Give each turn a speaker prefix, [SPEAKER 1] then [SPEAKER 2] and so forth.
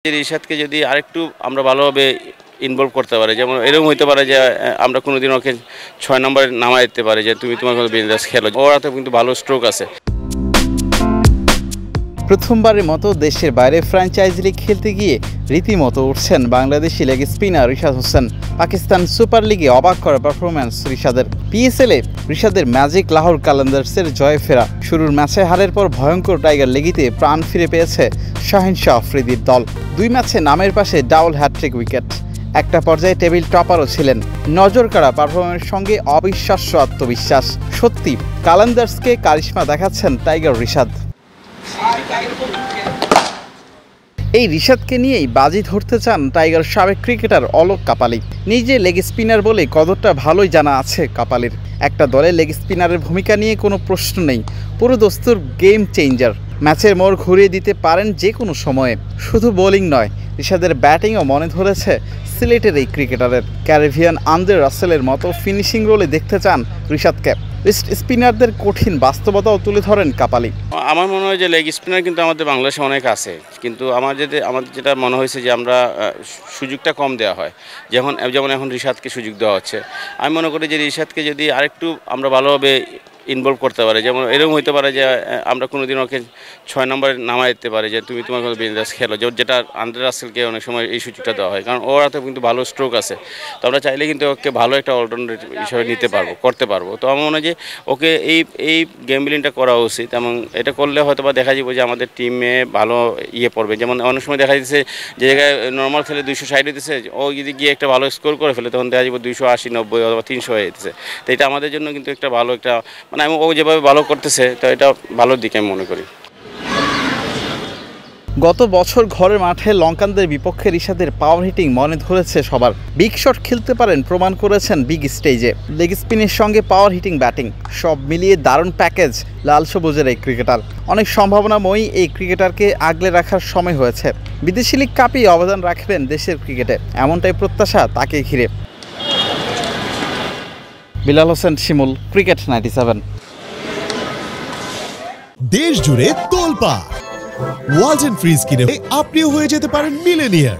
[SPEAKER 1] রিশাদকে যদি আরেকটু আমরা ভালোভাবে ইনভলভ করতে পারি, যেমন এরকম হইতে পারে যে আমরা কোনোদিন ওকে ৬ নম্বরে নামাই দিতে পারি যে তুমি তোমার কোনো বিন্দাস খেলো। ওর হাতে কিন্তু ভালো স্ট্রোক আছে।
[SPEAKER 2] প্রথমবারের মতো দেশের বাইরে ফ্র্যাঞ্চাইজি লিগ খেলতে গিয়ে রীতিমতো উঠছেন Bangladeshi leg spinner Rishad Hossain. Pakistan super লিগে অবাক করা পারফরম্যান্স রিশাদের। পিএসএলে রিশাদের ম্যাজিক লাহোর কালান্দার্সের জয়ে ফেরা। শুরুর ম্যাচে হারের পর ভয়ঙ্কর টাইগার লেগিতে প্রাণ ফিরে পেয়েছে শাহিন শাহ আফ্রিদির দল। ২ ম্যাচে নামের পাশে ডাবল হ্যাটট্রিক উইকেট। একটা পর্যায়ে টেবিল টপারও ছিলেন। নজর কাড়া পারফরম্যান্সের সঙ্গে অবিশ্বাস্য আত্মবিশ্বাস। সত্যি কালান্দার্সকে কারিশমা দেখাচ্ছেন টাইগার রিশাদ। এই রিশাদকে নিয়েই বাজি ধরতে চান টাইগার সাবেক ক্রিকেটার অলোক কাপালি। নিজে লেগ স্পিনার বলে কদরটা ভালোই জানা আছে কাপালির। একটা দলে লেগ স্পিনারের ভূমিকা নিয়ে কোনো প্রশ্ন নেই। পুরো দস্তুর গেম চেঞ্জার। ম্যাচের মোড় ঘুরিয়ে দিতে পারেন যে কোনো সময়ে। শুধু বোলিং নয়, রিশাদের ব্যাটিংও মনে ধরেছে সিলেটের এই ক্রিকেটারের। ক্যারিবিয়ান আন্দ্রে রাসেলের মতো ফিনিশিং রোলে দেখতে চান রিশাদকে। স্পিনারদের কঠিন বাস্তবতাও তুলে ধরেন কাপালি।
[SPEAKER 1] আমার মনে হয় যে লেগ স্পিনার কিন্তু আমাদের বাংলাদেশে অনেক আছে, কিন্তু আমাদের যেটা মনে হয়েছে যে আমরা সুযোগটা কম দেওয়া হয়। যেমন এখন রিশাদকে সুযোগ দেওয়া হচ্ছে। আমি মনে করি যে রিশাদকে যদি আরেকটু আমরা ভালোভাবে ইনভলভ করতে পারি, যেমন এরকম হইতে পারে যে আমরা কোনোদিন ওকে ৬ নম্বরে নামাই দিতে পারি যে তুমি তোমার কোনো বিন্দাস খেলো, যেটা আন্দ্রে রাসেলকে অনেক সময় এই সুযোগটা দেওয়া হয়, কারণ ওর হাতে কিন্তু ভালো স্ট্রোক আছে। তো আমরা চাইলে কিন্তু ওকে ভালো একটা অলরাউন্ডার হিসেবে করতে পারবো। তো আমার মনে হয় যে ওকে এই গেম বিলিংটা করা উচিত, এবং এটা করলে হয়তো বা দেখা যাবে যে আমাদের টিমে ভালো পড়বে। যেমন অনেক সময় দেখা যাচ্ছে যে জায়গায় নর্মাল খেলে ২৬০ দিতেছে, ও যদি গিয়ে একটা ভালো স্কোর করে ফেলে তখন দেখা যাবে ২৮০, ৯০ অথবা ৩০০ হয়ে যেতেছে। তো এটা আমাদের জন্য কিন্তু একটা ভালো একটা আমি ও যেভাবে ভালো করতেছে, তো এটা ভালোর দিকে আমি মনে করি।
[SPEAKER 2] গত বছর ঘরের মাঠে লঙ্কানদের বিপক্ষে রিশাদের পাওয়ার হিটিং মনে ধরেছে সবার। বিগ শট খেলতে পারেন প্রমাণ করেছেন বিগ স্টেজে। লেগ স্পিনের সঙ্গে পাওয়ার হিটিং ব্যাটিং, সব মিলিয়ে দারুণ প্যাকেজ লাল সবুজের এই ক্রিকেটার। অনেক সম্ভাবনাময়ী এই ক্রিকেটারকে আগলে রাখার সময় হয়েছে। বিদেশি লিগ কাপেই অবদান রাখবেন দেশের ক্রিকেটে, এমনটাই প্রত্যাশা তাকে ঘিরে। বিলাল হোসেন শিমুল, ক্রিকেট 97।
[SPEAKER 3] দেশ জুড়ে তোলপাড়। ওয়ালটন ফ্রিজ কিনে আপনিও হয়ে যেতে পারেন মিলেনিয়ার।